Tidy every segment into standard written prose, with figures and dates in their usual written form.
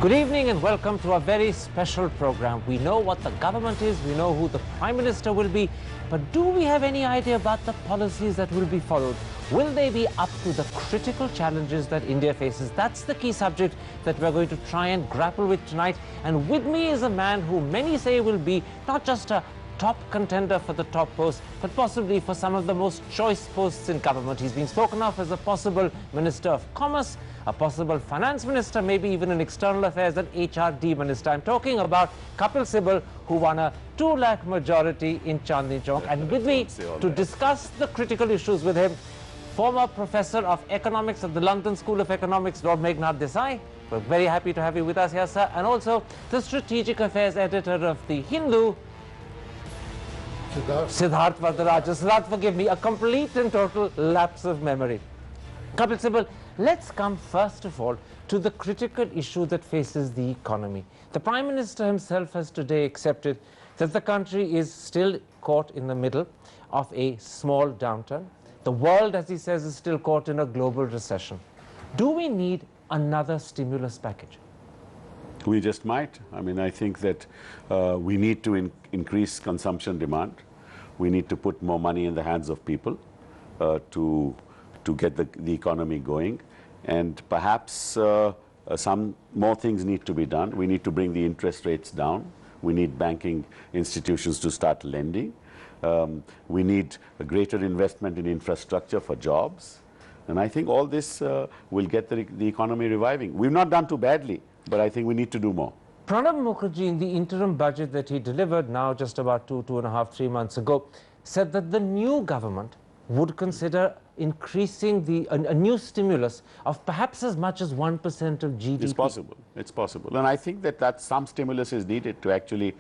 Good evening and welcome to a very special program. We know what the government is, we know who the Prime Minister will be, but do we have any idea about the policies that will be followed? Will they be up to the critical challenges that India faces? That's the key subject that we're going to try and grapple with tonight. And with me is a man who many say will be not just a top contender for the top post, but possibly for some of the most choice posts in government. He's been spoken of as a possible Minister of Commerce, a possible Finance Minister, maybe even an External Affairs and HRD Minister. I'm talking about Kapil Sibal, who won a 2 lakh majority in Chandni Chowk. And with me to discuss the critical issues with him, former Professor of Economics at the London School of Economics, Lord Meghnad Desai. We're very happy to have you with us here, sir. And also the Strategic Affairs Editor of The Hindu, Siddharth Vardarajan. Siddharth, forgive me, a complete and total lapse of memory. Kapil Sibal, let's come first of all to the critical issue that faces the economy. The Prime Minister himself has today accepted that the country is still caught in the middle of a small downturn. The world, as he says, is still caught in a global recession. Do we need another stimulus package? We just might. I mean, I think that we need to increase consumption demand. We need to put more money in the hands of people to get the economy going. And perhaps some more things need to be done. We need to bring the interest rates down. We need banking institutions to start lending. We need a greater investment in infrastructure for jobs. And I think all this will get the economy reviving. We've not done too badly, but I think we need to do more. Pranab Mukherjee, in the interim budget that he delivered now just about 2.5, 3 months ago, said that the new government would consider increasing a new stimulus of perhaps as much as 1% of GDP. It's possible. It's possible. And I think that some stimulus is needed to actually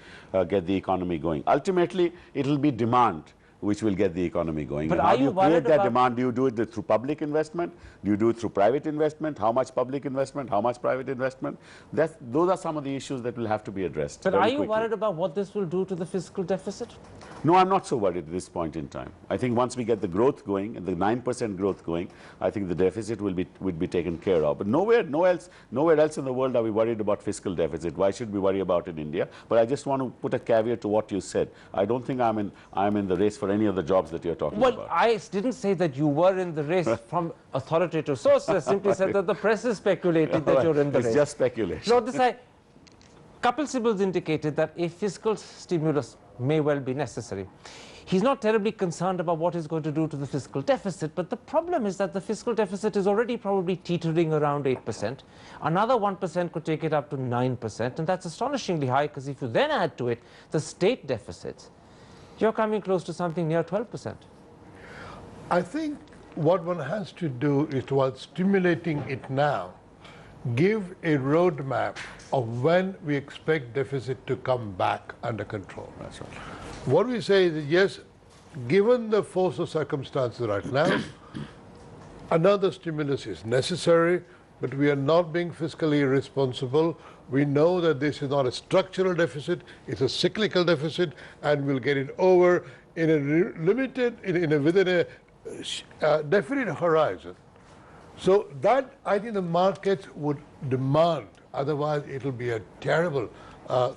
get the economy going. Ultimately, it will be demand which will get the economy going. But and how do you create that demand? Do you do it through public investment? Do you do it through private investment? How much public investment? How much private investment? Those are some of the issues that will have to be addressed. But are you worried about what this will do to the fiscal deficit? No, I'm not so worried at this point in time. I think once we get the growth going, and the 9% growth going, I think the deficit will be taken care of. But nowhere else in the world are we worried about fiscal deficit. Why should we worry about it in India? But I just want to put a caveat to what you said. I don't think I'm in the race for any of the jobs that you're talking about. Well, I didn't say that you were in the race from authoritative sources. I simply said that the press is speculating that you're in the race. It's just speculation. Lord Desai, Kapil Sibal's indicated that a fiscal stimulus may well be necessary. He's not terribly concerned about what it's going to do to the fiscal deficit, but the problem is that the fiscal deficit is already probably teetering around 8%. Another 1% could take it up to 9%, and that's astonishingly high, because if you then add to it the state deficits, you're coming close to something near 12%. I think what one has to do is, while stimulating it now, give a roadmap of when we expect deficit to come back under control. That's right. What we say is that, yes, given the force of circumstances right now, another stimulus is necessary, but we are not being fiscally irresponsible. We know that this is not a structural deficit, it's a cyclical deficit, and we'll get it over in a within a definite horizon. So that, I think, the markets would demand. Otherwise, it'll be a terrible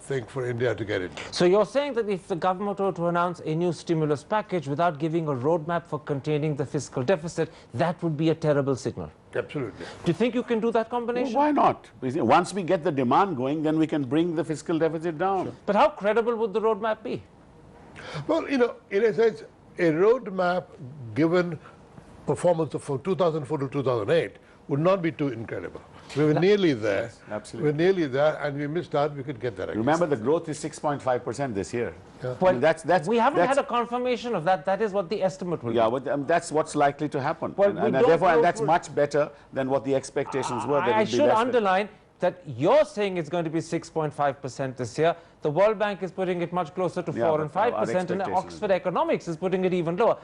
thing for India to get it. So you're saying that if the government were to announce a new stimulus package without giving a roadmap for containing the fiscal deficit, that would be a terrible signal? Absolutely. Do you think you can do that combination? Well, why not? Once we get the demand going, then we can bring the fiscal deficit down. Sure. But how credible would the roadmap be? Well, you know, in a sense, a roadmap given performance from 2004 to 2008 would not be too incredible. We were nearly there. Yes, absolutely. We're nearly there, and we missed out. We could get that again. Remember, the growth is 6.5% this year. Yeah. Well, I mean, we haven't had a confirmation of that. That is what the estimate will be. Yeah, but that's what's likely to happen. Well, and therefore, that's much better than what the expectations were. I should underline that you're saying it's going to be 6.5% this year. The World Bank is putting it much closer to 4 and 5%, and Oxford Economics is putting it even lower.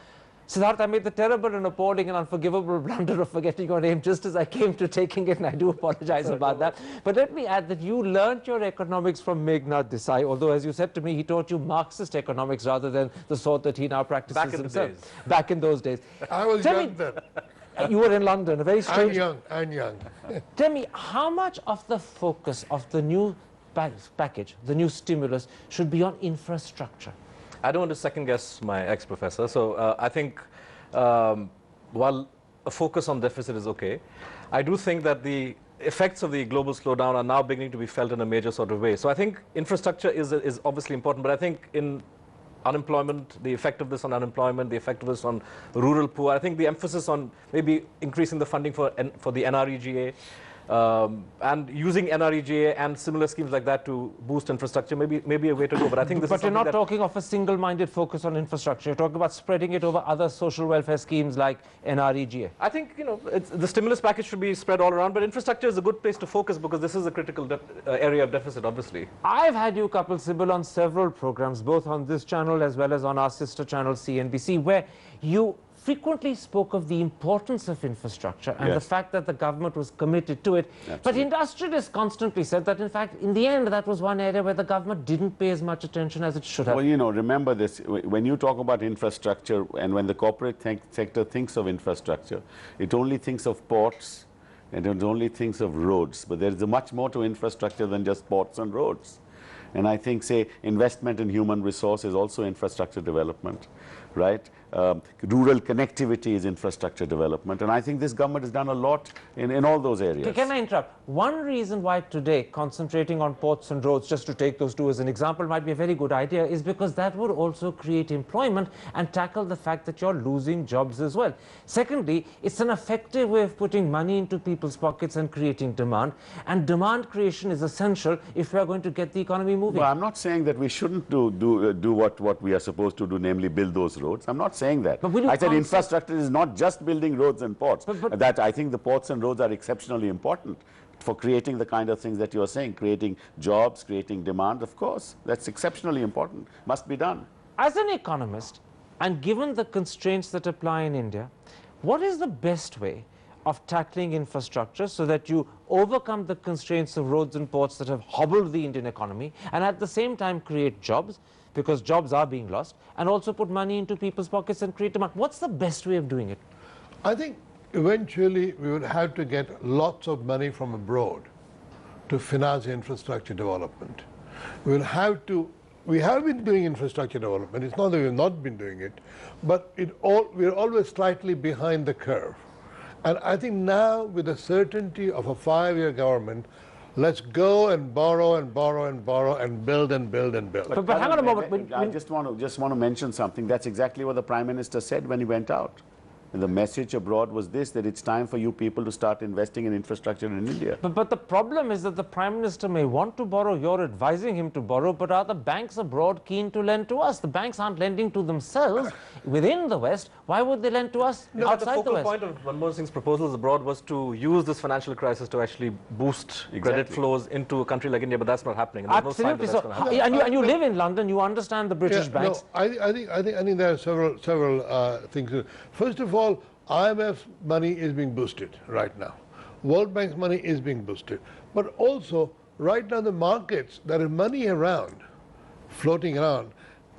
Siddharth, I made the terrible and appalling and unforgivable blunder of forgetting your name just as I came to taking it, and I do apologize about that. But let me add that you learnt your economics from Meghnad Desai, although, as you said to me, he taught you Marxist economics rather than the sort that he now practices himself. Days. Back in those days. I was young then. You were in London, a very strange... And young. Tell me, how much of the focus of the new package, the new stimulus, should be on infrastructure? I don't want to second-guess my ex-professor. So I think while a focus on deficit is okay, I do think that the effects of the global slowdown are now beginning to be felt in a major sort of way. So I think infrastructure is obviously important, but I think in unemployment, the effect of this on unemployment, the effect of this on rural poor, I think the emphasis on maybe increasing the funding for the NREGA, and using NREGA and similar schemes like that to boost infrastructure may be a way to go. But I think this but is you're not talking of a single-minded focus on infrastructure. You're talking about spreading it over other social welfare schemes like NREGA. I think, you know, the stimulus package should be spread all around, but infrastructure is a good place to focus because this is a critical area of deficit, obviously. I've had you, Kapil Sibal, on several programs, both on this channel as well as on our sister channel CNBC, where you frequently spoke of the importance of infrastructure and the fact that the government was committed to it. Absolutely. But industrialists constantly said that, in fact, in the end, that was one area where the government didn't pay as much attention as it should have. Well, you know, remember this, when you talk about infrastructure and when the corporate sector thinks of infrastructure, it only thinks of ports and it only thinks of roads. But there is much more to infrastructure than just ports and roads. And I think, say, investment in human resource is also infrastructure development, right? Rural connectivity is infrastructure development. And I think this government has done a lot in all those areas. Can I interrupt? One reason why today concentrating on ports and roads, just to take those two as an example, might be a very good idea is because that would also create employment and tackle the fact that you're losing jobs as well. Secondly, it's an effective way of putting money into people's pockets and creating demand. And demand creation is essential if we are going to get the economy moving. Well, I'm not saying that we shouldn't do what we are supposed to do, namely build those roads. I'm not saying that. I said infrastructure is not just building roads and ports. That I think the ports and roads are exceptionally important for creating the kind of things that you're saying, creating jobs, creating demand, of course. That's exceptionally important, must be done. As an economist, and given the constraints that apply in India, what is the best way of tackling infrastructure so that you overcome the constraints of roads and ports that have hobbled the Indian economy and at the same time create jobs, because jobs are being lost, and also put money into people's pockets and create demand? What's the best way of doing it? I think eventually we would have to get lots of money from abroad to finance infrastructure development. We have been doing infrastructure development. It's not that we've not been doing it, but we're always slightly behind the curve. And I think now, with the certainty of a 5-year government, let's go and borrow and borrow and borrow and build and build and build. But hang on a moment. I just want to mention something. That's exactly what the Prime Minister said when he went out. And the message abroad was this, that it's time for you people to start investing in infrastructure in India. But the problem is that the Prime Minister may want to borrow, you're advising him to borrow, but are the banks abroad keen to lend to us? The banks aren't lending to themselves within the West. Why would they lend to us outside the West? The focal point of Manmohan Singh's proposals abroad was to use this financial crisis to actually boost credit flows into a country like India, but that's not happening. And Absolutely. No and you live in London, you understand the British banks. No, I think there are several things. First of all, IMF's money is being boosted right now. World Bank's money is being boosted. But also, right now the markets, there is money around, floating around,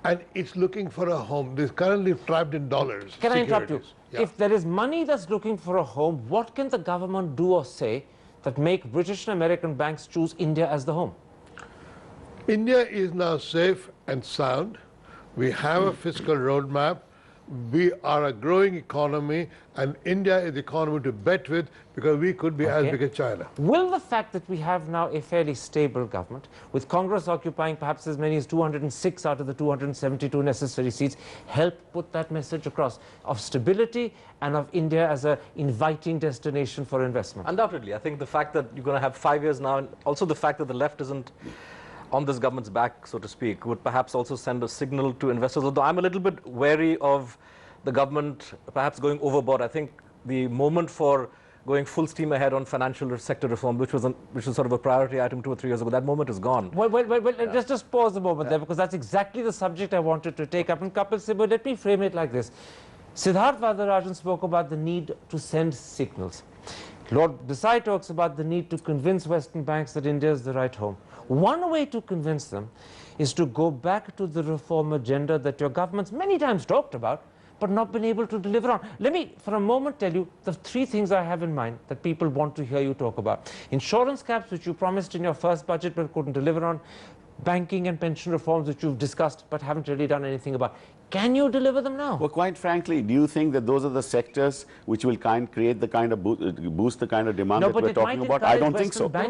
and it's looking for a home. It's currently trapped in dollars. Can I interrupt you? Yeah. If there is money that's looking for a home, what can the government do or say that make British and American banks choose India as the home? India is now safe and sound. We have a fiscal roadmap. We are a growing economy, and India is the economy to bet with because we could be as big as China. Will the fact that we have now a fairly stable government, with Congress occupying perhaps as many as 206 out of the 272 necessary seats, help put that message across of stability and of India as an inviting destination for investment? Undoubtedly. I think the fact that you're going to have 5 years now, and also the fact that the left isn't on this government's back, so to speak, would perhaps also send a signal to investors. Although I'm a little bit wary of the government perhaps going overboard. I think the moment for going full steam ahead on financial sector reform, which was sort of a priority item 2 or 3 years ago, that moment is gone. Well, just pause a moment there, because that's exactly the subject I wanted to take up. And Kapil Sibal, let me frame it like this. Siddharth Varadarajan spoke about the need to send signals. Lord Desai talks about the need to convince Western banks that India is the right home. One way to convince them is to go back to the reform agenda that your governments many times talked about, but not been able to deliver on. Let me, for a moment, tell you the 3 things I have in mind that people want to hear you talk about. Insurance caps, which you promised in your first budget but couldn't deliver on. Banking and pension reforms, which you've discussed but haven't really done anything about. Can you deliver them now? Well, quite frankly, do you think that those are the sectors which will create the kind of boost the kind of demand that we're talking about? I don't think so. I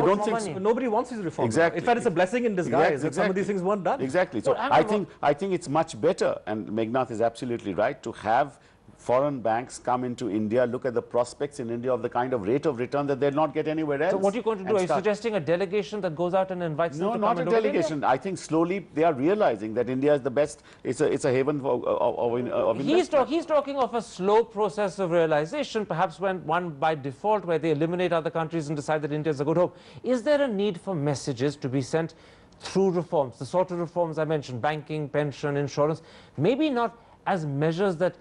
don't think so. Nobody wants these reforms. Exactly. In fact, it's a blessing in disguise that some of these things weren't done. Exactly. So I think it's much better, and Meghnad is absolutely right, to have foreign banks come into India, look at the prospects in India of the kind of rate of return that they'll not get anywhere else. So what are you going to do? Are you suggesting a delegation that goes out and invites them to come? No, not a delegation. I think slowly they are realizing that India is the best. It's a haven of investment. He's talking of a slow process of realization, perhaps one by default, where they eliminate other countries and decide that India is a good home. Is there a need for messages to be sent through reforms, the sort of reforms I mentioned, banking, pension, insurance, maybe not as measures that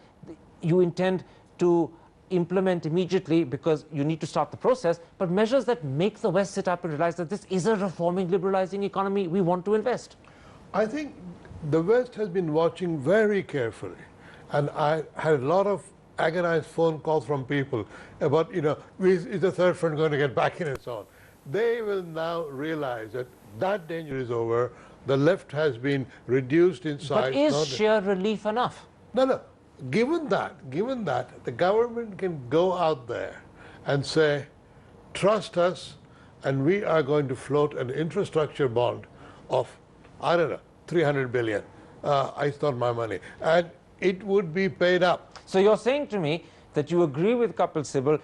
you intend to implement immediately because you need to start the process, but measures that make the West sit up and realize that this is a reforming, liberalizing economy we want to invest? I think the West has been watching very carefully, and I had a lot of agonized phone calls from people about, is the third front going to get back in and so on. They will now realize that that danger is over. The left has been reduced in size. But is sheer relief enough? No. Given that, the government can go out there and say, trust us, and we are going to float an infrastructure bond of, I don't know, 300 billion. It's not my money. And it would be paid up. So you're saying to me that you agree with Kapil Sibal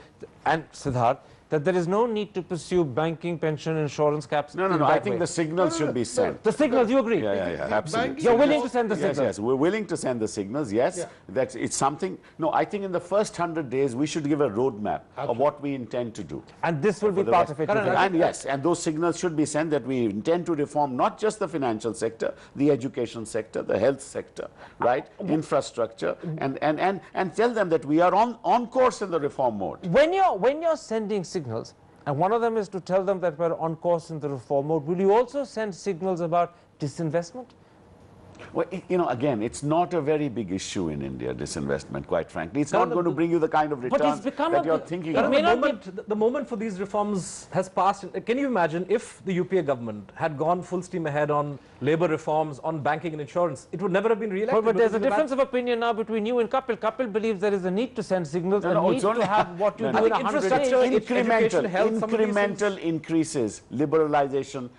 and Siddharth that there is no need to pursue banking, pension, insurance caps. No. I think the signals should be sent. The signals, you agree? Yeah, absolutely. You're willing to send the signals? Yes, we're willing to send the signals, yes. Yeah. That it's something. No, I think in the first 100 days, we should give a roadmap of what we intend to do. And this will be part of it. And yes, and those signals should be sent that we intend to reform not just the financial sector, the education sector, the health sector, right? Infrastructure, and tell them that we are on course in the reform mode. When you're sending signals, and one of them is to tell them that we're on course in the reform mode, will you also send signals about disinvestment? Well, again, it's not a very big issue in India, disinvestment, quite frankly. It's not going to bring you the kind of returns that you're thinking of. The moment for these reforms has passed. Can you imagine if the UPA government had gone full steam ahead on labour reforms, on banking and insurance, it would never have been re-elected. But there's a difference of opinion now between you and Kapil. Kapil believes there is a need to send signals, a need to have what you do in 100 days. Incremental increases, liberalization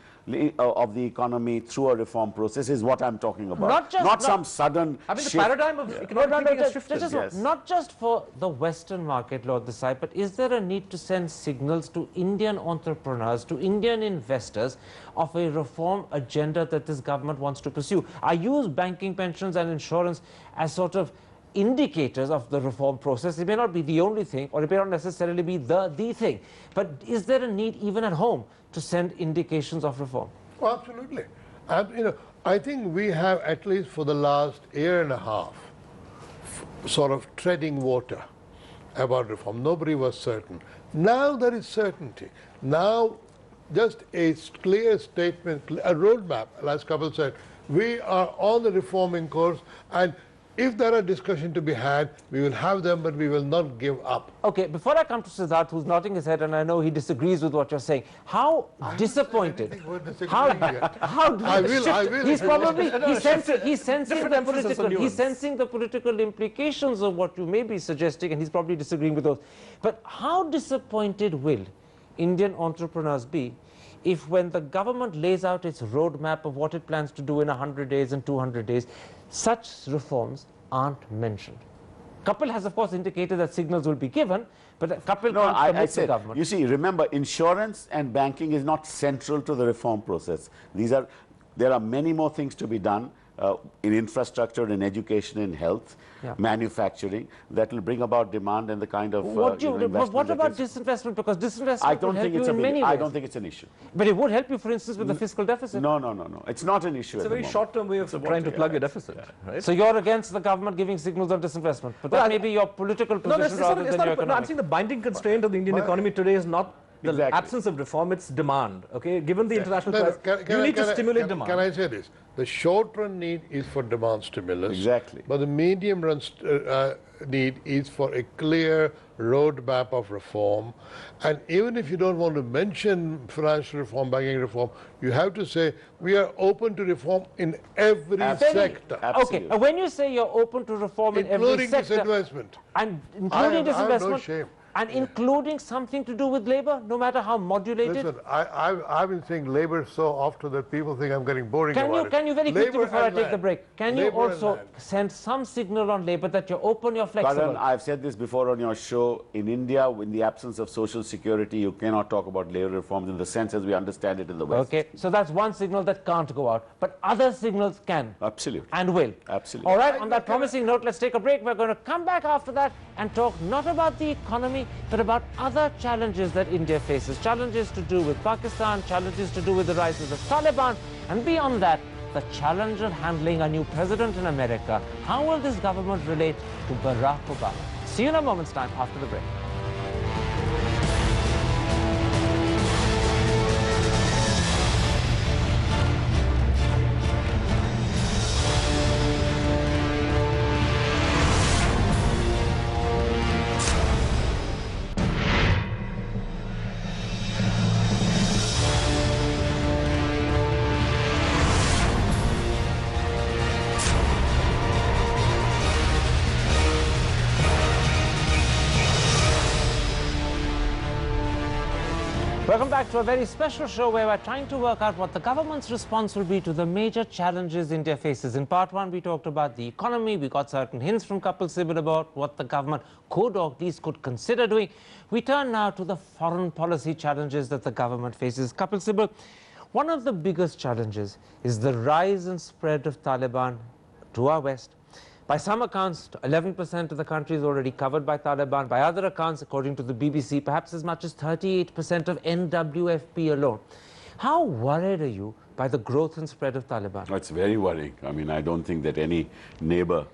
of the economy through a reform process is what I'm talking about. Not some sudden shift. The paradigm of economic thinking has shifted. Yes. Not just for the Western market, Lord Desai, but is there a need to send signals to Indian entrepreneurs, to Indian investors of a reform agenda that this government wants to pursue? I use banking, pensions and insurance as sort of indicators of the reform process. It may not be the only thing, or it may not necessarily be the thing. But is there a need even at home to send indications of reform? Oh, absolutely. And, I think we have, at least for the last year and a half, sort of treading water about reform. Nobody was certain. Now there is certainty. Now just a clear statement, a roadmap, as Kapil said. We are on the reforming course, and if there are discussions to be had, we will have them, but we will not give up. Okay, before I come to Siddharth, who's nodding his head, and I know he disagrees with what you're saying, how disappointed? How I will. He's probably he's sensing the political implications of what you may be suggesting, and he's probably disagreeing with those. But how disappointed will Indian entrepreneurs be if, when the government lays out its roadmap of what it plans to do in 100 days and 200 days, such reforms aren't mentioned? Kapil has, of course, indicated that signals will be given, but Kapil can't commit the government. You see, remember, insurance and banking is not central to the reform process. There are many more things to be done in infrastructure, in education, in health, manufacturing, that will bring about demand and the kind of what about disinvestment? Because disinvestment will help you in many ways. I don't think it's an issue. But it would help you, for instance, with the fiscal deficit. No. It's not an issue. It's a very short-term way of trying to plug a deficit. Right? So you're against the government giving signals on disinvestment. But that may be your political position rather than your economic. No, I'm saying the binding constraint of the Indian economy today is not the Exactly. absence of reform, it's demand. Okay, given the international No, no, crisis, you need to stimulate demand. Can I say this? The short-run need is for demand stimulus. Exactly. But the medium-run need is for a clear roadmap of reform. And even if you don't want to mention financial reform, banking reform, you have to say we are open to reform in every sector, Absolutely. Okay, when you say you're open to reform in every including sector, disinvestment. and I including have no disinvestment, shame. and including something to do with labor, no matter how modulated. Listen, I've been saying labor so often that people think I'm getting boring Can about you, it. can you very quickly Labor before I and take the land. break, can you Labor and also land. send some signal on labor that you're open, you're flexible? Karan, I've said this before on your show. In India, in the absence of social security, you cannot talk about labor reforms in the sense as we understand it in the West. Okay, so that's one signal that can't go out, but other signals can. Absolutely. And will. Absolutely. All right, on that promising note, let's take a break. We're going to come back after that and talk not about the economy, but about other challenges that India faces. Challenges to do with Pakistan, challenges to do with the rise of the Taliban, and beyond that, the challenge of handling a new president in America. How will this government relate to Barack Obama? See you in a moment's time after the break. Welcome back to a very special show where we're trying to work out what the government's response will be to the major challenges India faces. In part one, we talked about the economy. We got certain hints from Kapil Sibal about what the government could or at least could consider doing. We turn now to the foreign policy challenges that the government faces. Kapil Sibal, one of the biggest challenges is the rise and spread of Taliban to our west. By some accounts, 11% of the country is already covered by Taliban. By other accounts, according to the BBC, perhaps as much as 38% of NWFP alone. How worried are you by the growth and spread of Taliban? It's very worrying. I mean, I don't think that any neighbor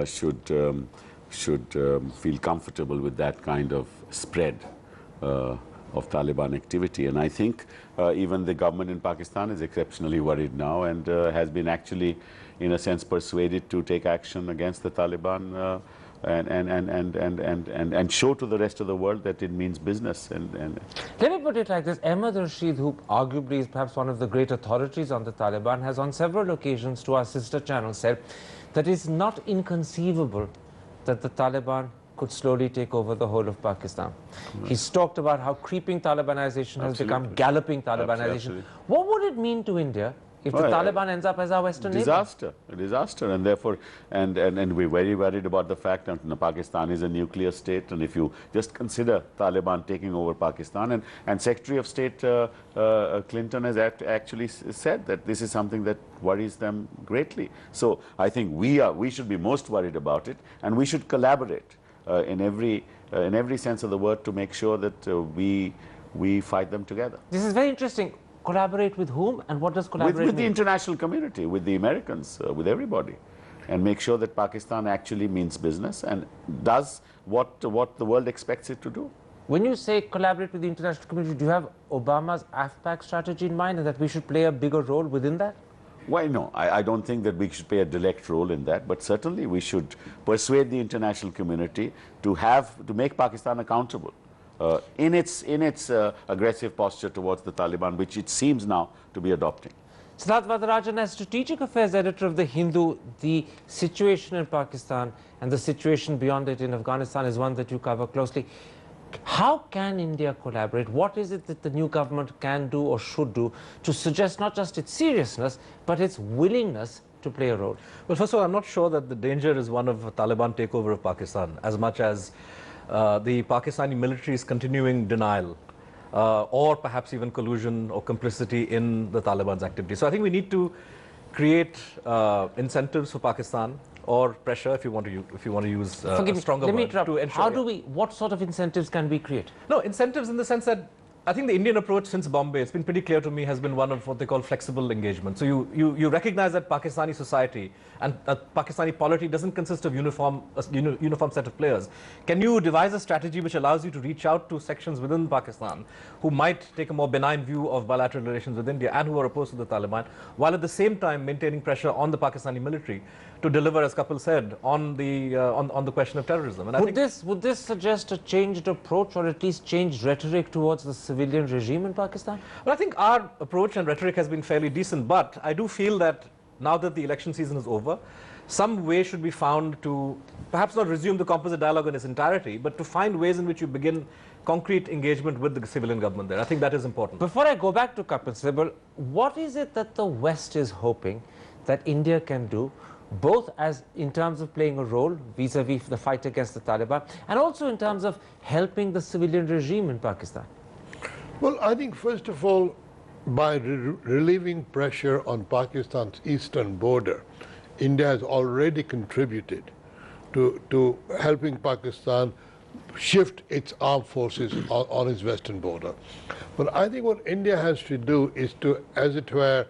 should feel comfortable with that kind of spread of Taliban activity. And I think even the government in Pakistan is exceptionally worried now and has been actually, in a sense, persuaded to take action against the Taliban and show to the rest of the world that it means business. Let me put it like this. Ahmad Rashid, who arguably is perhaps one of the great authorities on the Taliban, has on several occasions to our sister channel said that it's not inconceivable that the Taliban could slowly take over the whole of Pakistan. He's talked about how creeping Talibanization has become galloping Talibanization. Absolutely. What would it mean to India if the Taliban ends up as our Western disaster, a disaster, and therefore, and we're very worried about the fact that Pakistan is a nuclear state, and if you just consider Taliban taking over Pakistan, and Secretary of State Clinton has actually said that this is something that worries them greatly. So I think we should be most worried about it, and we should collaborate in every sense of the word to make sure that we fight them together. This is very interesting. Collaborate with whom, and what does collaborate with the mean? international community, with the Americans, with everybody, and make sure that Pakistan actually means business and does what the world expects it to do. When you say collaborate with the international community, do you have Obama's AFPAC strategy in mind and that we should play a bigger role within that? Why no? I don't think that we should play a direct role in that, but certainly we should persuade the international community to make Pakistan accountable in its aggressive posture towards the Taliban, which it seems now to be adopting. Siddharth Varadarajan, as Strategic Affairs Editor of The Hindu, the situation in Pakistan and the situation beyond it in Afghanistan is one that you cover closely. How can India collaborate? What is it that the new government can do or should do to suggest not just its seriousness, but its willingness to play a role? Well, first of all, I'm not sure that the danger is one of a Taliban takeover of Pakistan, as much as the Pakistani military's continuing denial or perhaps even collusion or complicity in the Taliban's activity. So I think we need to create incentives for Pakistan, or pressure, if you want to use a stronger word, to ensure. How do we? What sort of incentives can we create? No, incentives in the sense that I think the Indian approach since Bombay, it's been pretty clear to me, has been one of what they call flexible engagement. So you recognize that Pakistani society and Pakistani polity doesn't consist of uniform set of players. Can you devise a strategy which allows you to reach out to sections within Pakistan who might take a more benign view of bilateral relations with India and who are opposed to the Taliban, while at the same time maintaining pressure on the Pakistani military to deliver, as Kapil said, on the question of terrorism? And would this suggest a changed approach, or at least changed rhetoric towards the civilian regime in Pakistan? Well, I think our approach and rhetoric has been fairly decent, but I do feel that now that the election season is over, some way should be found to perhaps not resume the composite dialogue in its entirety, but to find ways in which you begin concrete engagement with the civilian government there. I think that is important. Before I go back to Kapil Sibal, what is it that the West is hoping that India can do, both as in terms of playing a role vis-a-vis the fight against the Taliban, and also in terms of helping the civilian regime in Pakistan? Well, I think first of all, by relieving pressure on Pakistan's eastern border, India has already contributed to helping Pakistan shift its armed forces on its western border. But I think what India has to do is to, as it were,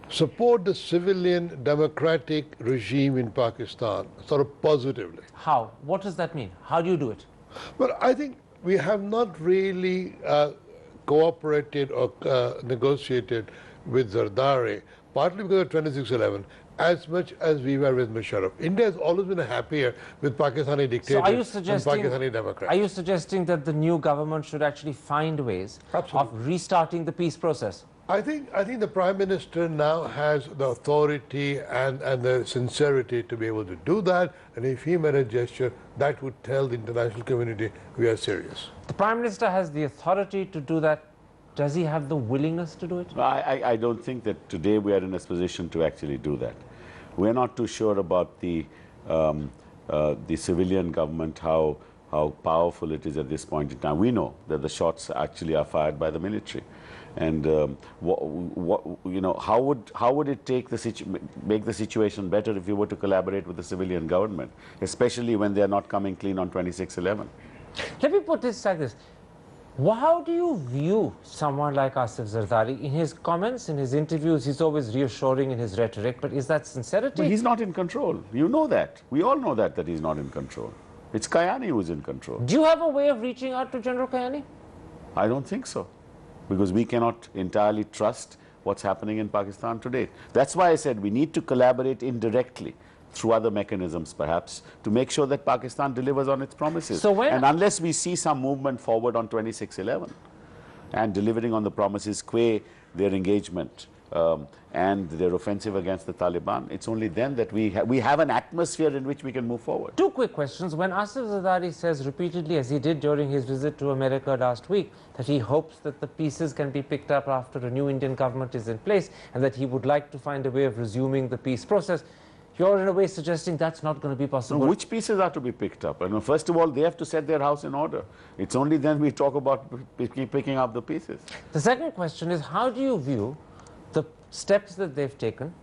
support the civilian democratic regime in Pakistan, sort of positively. How? What does that mean? How do you do it? Well, I think we have not really cooperated or negotiated with Zardari, partly because of 2611, as much as we were with Musharraf. India has always been happier with Pakistani dictators than Pakistani democrats. Are you suggesting that the new government should actually find ways of restarting the peace process? I think the Prime Minister now has the authority and the sincerity to be able to do that, and if he made a gesture, that would tell the international community we are serious. The Prime Minister has the authority to do that. Does he have the willingness to do it? I don't think that today we are in a position to actually do that. We're not too sure about the civilian government, how powerful it is at this point in time. We know that the shots actually are fired by the military. And how would it make the situation better if you were to collaborate with the civilian government, especially when they are not coming clean on 2611? Let me put this like this. How do you view someone like Asif Zardari? In his comments, in his interviews, he's always reassuring in his rhetoric, but is that sincerity? But he's not in control. You know that. We all know that he's not in control. It's Kayani who's in control. Do you have a way of reaching out to General Kayani? I don't think so, because we cannot entirely trust what's happening in Pakistan today. That's why I said we need to collaborate indirectly through other mechanisms, perhaps, to make sure that Pakistan delivers on its promises. And unless we see some movement forward on 2611 and delivering on the promises, qua their engagement and their offensive against the Taliban, it's only then that we have an atmosphere in which we can move forward. Two quick questions. When Asif Zardari says repeatedly, as he did during his visit to America last week, that he hopes that the pieces can be picked up after a new Indian government is in place, and that he would like to find a way of resuming the peace process, you're in a way suggesting that's not going to be possible. No, which pieces are to be picked up? I mean, first of all, they have to set their house in order. It's only then we talk about picking up the pieces. The second question is, how do you view the steps that they've taken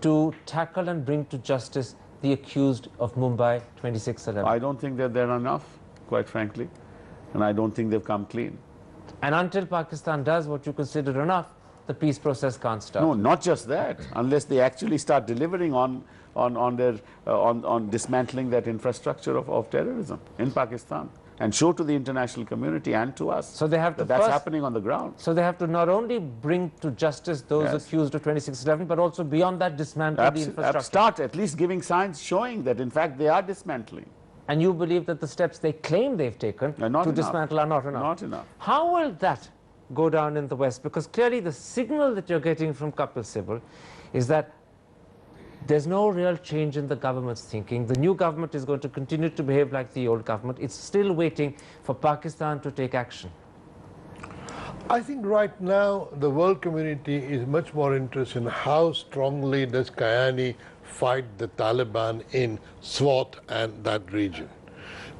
to tackle and bring to justice the accused of Mumbai 2611? I don't think that they're enough, quite frankly, and I don't think they've come clean. And until Pakistan does what you consider enough, the peace process can't start. No, not just that. Unless they actually start delivering on dismantling that infrastructure of terrorism in Pakistan, and show to the international community and to us so they have to that's happening on the ground. So they have to not only bring to justice those accused of 2611, but also beyond that dismantle the infrastructure. Start at least giving signs showing that in fact they are dismantling. And you believe that the steps they claim they've taken to dismantle are not enough? Not enough. How will that go down in the West? Because clearly the signal that you're getting from Kapil Sibal is that there's no real change in the government's thinking. The new government is going to continue to behave like the old government. It's still waiting for Pakistan to take action. I think right now the world community is much more interested in how strongly does Kayani fight the Taliban in Swat and that region.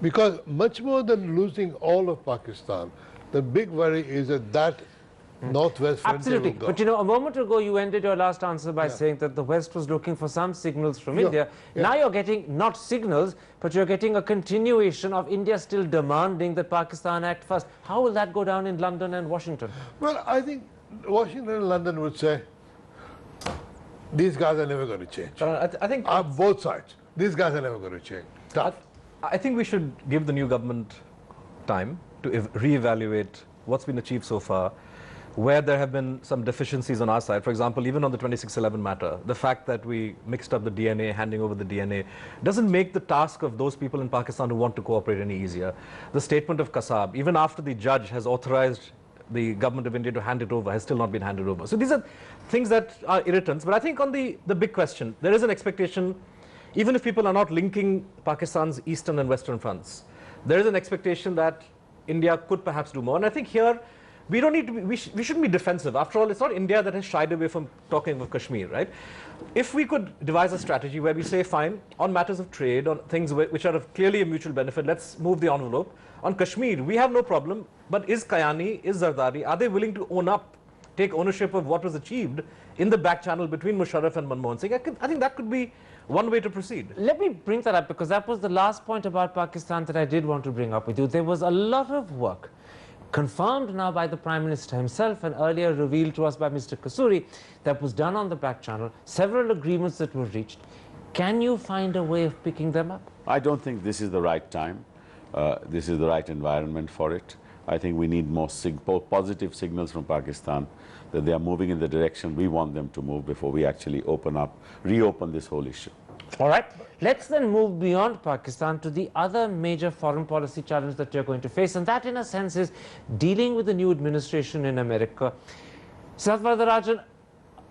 Because much more than losing all of Pakistan, the big worry is that Northwest frontier Absolutely. will go. But you know, a moment ago you ended your last answer by saying that the West was looking for some signals from India. Now you're getting not signals, but you're getting a continuation of India still demanding that Pakistan act first. How will that go down in London and Washington? Well, I think Washington and London would say, these guys are never going to change. I think Both sides. These guys are never going to change. Tough. I think we should give the new government time to reevaluate what's been achieved so far, where there have been some deficiencies on our side. For example, even on the 2611 matter, the fact that we mixed up the DNA, handing over the DNA, doesn't make the task of those people in Pakistan who want to cooperate any easier. The statement of Kasab, even after the judge has authorized the government of India to hand it over, has still not been handed over. So these are things that are irritants. But I think on the big question, there is an expectation, even if people are not linking Pakistan's eastern and western fronts, there is an expectation that India could perhaps do more. And I think here, we don't need to be, we shouldn't be defensive. After all, it's not India that has shied away from talking of Kashmir, right? If we could devise a strategy where we say, fine, on matters of trade, on things which are of clearly a mutual benefit, let's move the envelope. On Kashmir, we have no problem, but is Kayani, is Zardari, are they willing to own up, take ownership of what was achieved in the back channel between Musharraf and Manmohan Singh? I think that could be one way to proceed. Let me bring that up, because that was the last point about Pakistan that I did want to bring up with you. There was a lot of work confirmed now by the Prime Minister himself and earlier revealed to us by Mr. Kasuri that was done on the back channel, several agreements that were reached. Can you find a way of picking them up? I don't think this is the right time. This is the right environment for it. I think we need more positive signals from Pakistan that they are moving in the direction we want them to move before we actually reopen this whole issue. All right, let's then move beyond Pakistan to the other major foreign policy challenge that you're going to face, and that in a sense is dealing with the new administration in America. Siddharth Varadarajan,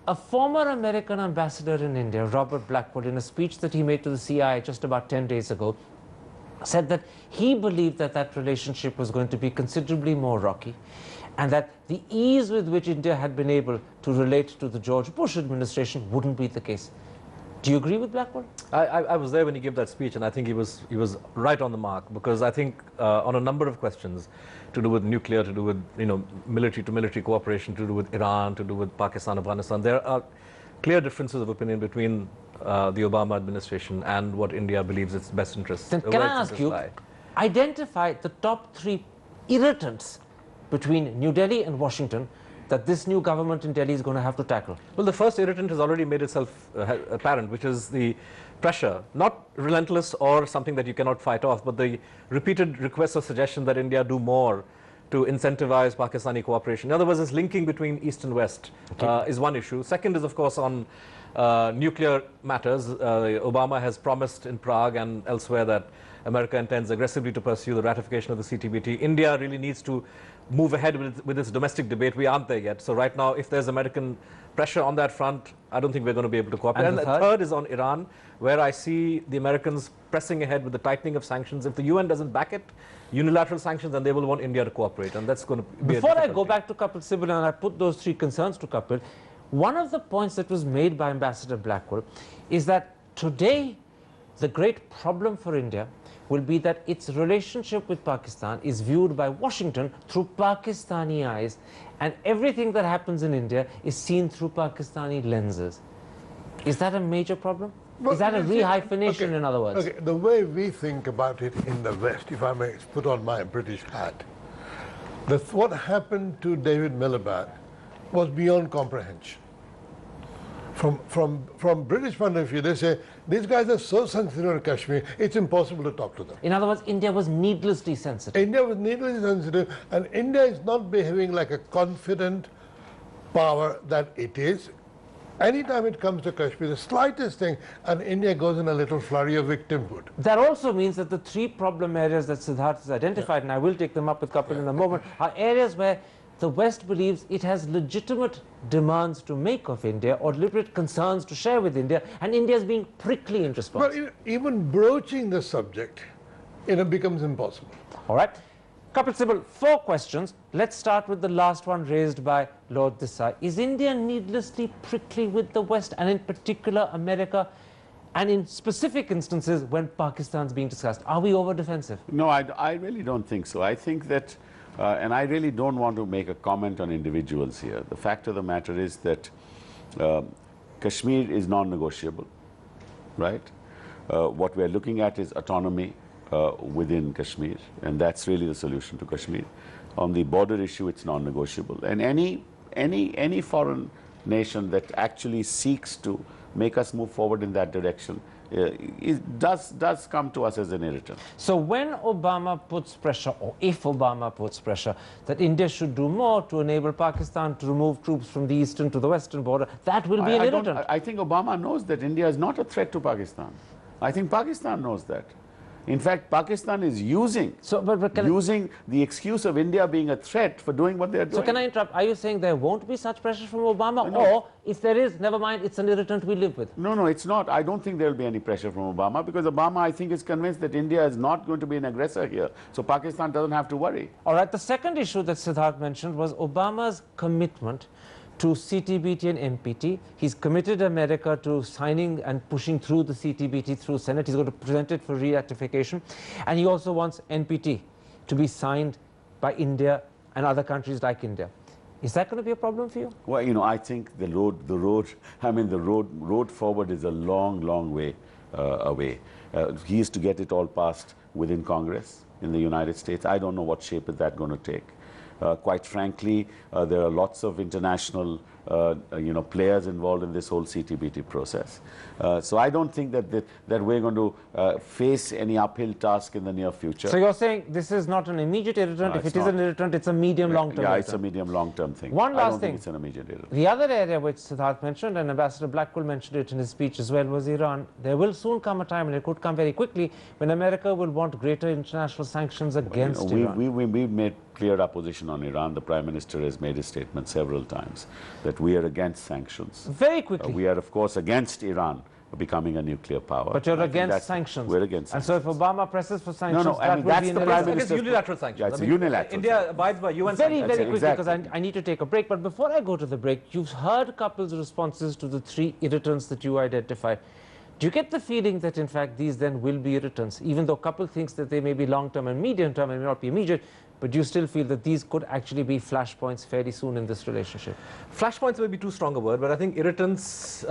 a former American ambassador in India, Robert Blackwood, in a speech that he made to the CIA just about 10 days ago, said that he believed that that relationship was going to be considerably more rocky, and that the ease with which India had been able to relate to the George Bush administration wouldn't be the case. Do you agree with Blackwood? I was there when he gave that speech, and I think he was right on the mark, because I think on a number of questions to do with nuclear, to do with military-to-military cooperation, to do with Iran, to do with Pakistan, Afghanistan, there are clear differences of opinion between the Obama administration and what India believes its best interests. Then can I ask you, identify the top 3 irritants between New Delhi and Washington that this new government in Delhi is going to have to tackle? Well, the first irritant has already made itself apparent, which is the pressure, not relentless or something that you cannot fight off, but the repeated requests or suggestion that India do more to incentivize Pakistani cooperation. In other words, this linking between East and West is one issue. Second is, of course, on nuclear matters. Obama has promised in Prague and elsewhere that America intends aggressively to pursue the ratification of the CTBT. India really needs to move ahead with its domestic debate. We aren't there yet. So right now, if there's American pressure on that front, I don't think we're going to be able to cooperate. And the third is on Iran, where I see the Americans pressing ahead with the tightening of sanctions. If the UN doesn't back it, unilateral sanctions, then they will want India to cooperate. And that's going to be Before I go back to Kapil Sibal and I put those 3 concerns to Kapil, one of the points that was made by Ambassador Blackwood is that today the great problem for India will be that its relationship with Pakistan is viewed by Washington through Pakistani eyes, and everything that happens in India is seen through Pakistani lenses. Is that a major problem? Well, is that a rehyphenation, in other words? Okay, the way we think about it in the West, if I may put on my British hat, what happened to David Miliband was beyond comprehension. From British point of view, they say, these guys are so sensitive on Kashmir, it's impossible to talk to them. In other words, India was needlessly sensitive. India was needlessly sensitive, and India is not behaving like a confident power that it is. Anytime it comes to Kashmir, the slightest thing, and India goes in a little flurry of victimhood. That also means that the 3 problem areas that Siddharth has identified, and I will take them up with Kapil in a moment, are areas where the West believes it has legitimate demands to make of India or deliberate concerns to share with India, and India is being prickly in response. But even broaching the subject, becomes impossible. All right. Kapil Sibal, 4 questions. Let's start with the last one raised by Lord Desai. Is India needlessly prickly with the West, and in particular America, and in specific instances when Pakistan is being discussed? Are we over defensive? No, I really don't think so. I think that And I really don't want to make a comment on individuals here. The fact of the matter is that Kashmir is non-negotiable, right? What we're looking at is autonomy within Kashmir, and that's really the solution to Kashmir. On the border issue, it's non-negotiable. And any foreign nation that actually seeks to make us move forward in that direction does come to us as an irritant. So when Obama puts pressure, or if Obama puts pressure, that India should do more to enable Pakistan to remove troops from the eastern to the western border, that will be an irritant. I think Obama knows that India is not a threat to Pakistan. I think Pakistan knows that. In fact, Pakistan is using the excuse of India being a threat for doing what they're doing. So can I interrupt? Are you saying there won't be such pressure from Obama? No. Or if there is, never mind, it's an irritant we live with? No, it's not. I don't think there will be any pressure from Obama, because Obama, I think, is convinced that India is not going to be an aggressor here. So Pakistan doesn't have to worry. All right. The second issue that Siddharth mentioned was Obama's commitment to CTBT and MPT. He's committed America to signing and pushing through the CTBT through Senate. He's going to present it for ratification. And he also wants NPT to be signed by India and other countries like India. Is that going to be a problem for you? Well, you know, I think the road forward is a long way away. He is to get it all passed within Congress in the United States. I don't know what shape is that going to take. Quite frankly, there are lots of international players involved in this whole CTBT process. So I don't think that we're going to face any uphill task in the near future. So you're saying this is not an immediate irritant. No, if it is an irritant, it's a medium long-term irritant. It's a medium long-term thing. One last I don't thing. think it's an immediate irritant. The other area which Siddharth mentioned, and Ambassador Blackwell mentioned it in his speech as well, was Iran. There will soon come a time, and it could come very quickly, when America will want greater international sanctions against Iran. We've made clear our position on Iran. The Prime Minister has made a statement several times that we are against sanctions. Very quickly. We are, of course, against Iran becoming a nuclear power. But you're against sanctions. We're against sanctions. And so if Obama presses for sanctions, I mean, that's the Prime Minister's... It's unilateral sanctions. Yeah, it's a unilateral India abides by UN sanctions. Very quickly, Exactly. because I need to take a break. But before I go to the break, you've heard couples' responses to the 3 irritants that you identified. Do you get the feeling that, in fact, these then will be irritants, even though couple thinks that they may be long-term and medium-term and may not be immediate, but do you still feel that these could actually be flashpoints fairly soon in this relationship? Flashpoints may be too strong a word, but I think irritants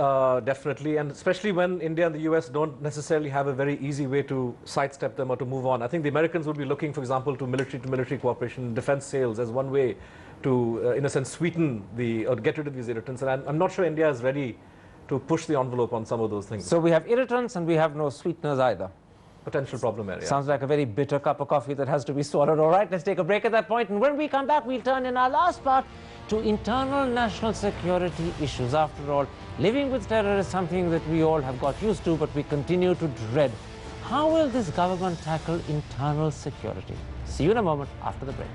definitely, and especially when India and the US don't necessarily have a very easy way to sidestep them or to move on. I think the Americans would be looking, for example, to military cooperation, defense sales as one way to, in a sense, sweeten or get rid of these irritants. And I'm not sure India is ready to push the envelope on some of those things. So we have irritants and we have no sweeteners either. Potential problem area. Sounds like a very bitter cup of coffee that has to be swallowed. All right, let's take a break at that point. And when we come back, we'll turn in our last part to internal national security issues. After all, living with terror is something that we all have got used to, but we continue to dread. How will this government tackle internal security? See you in a moment after the break.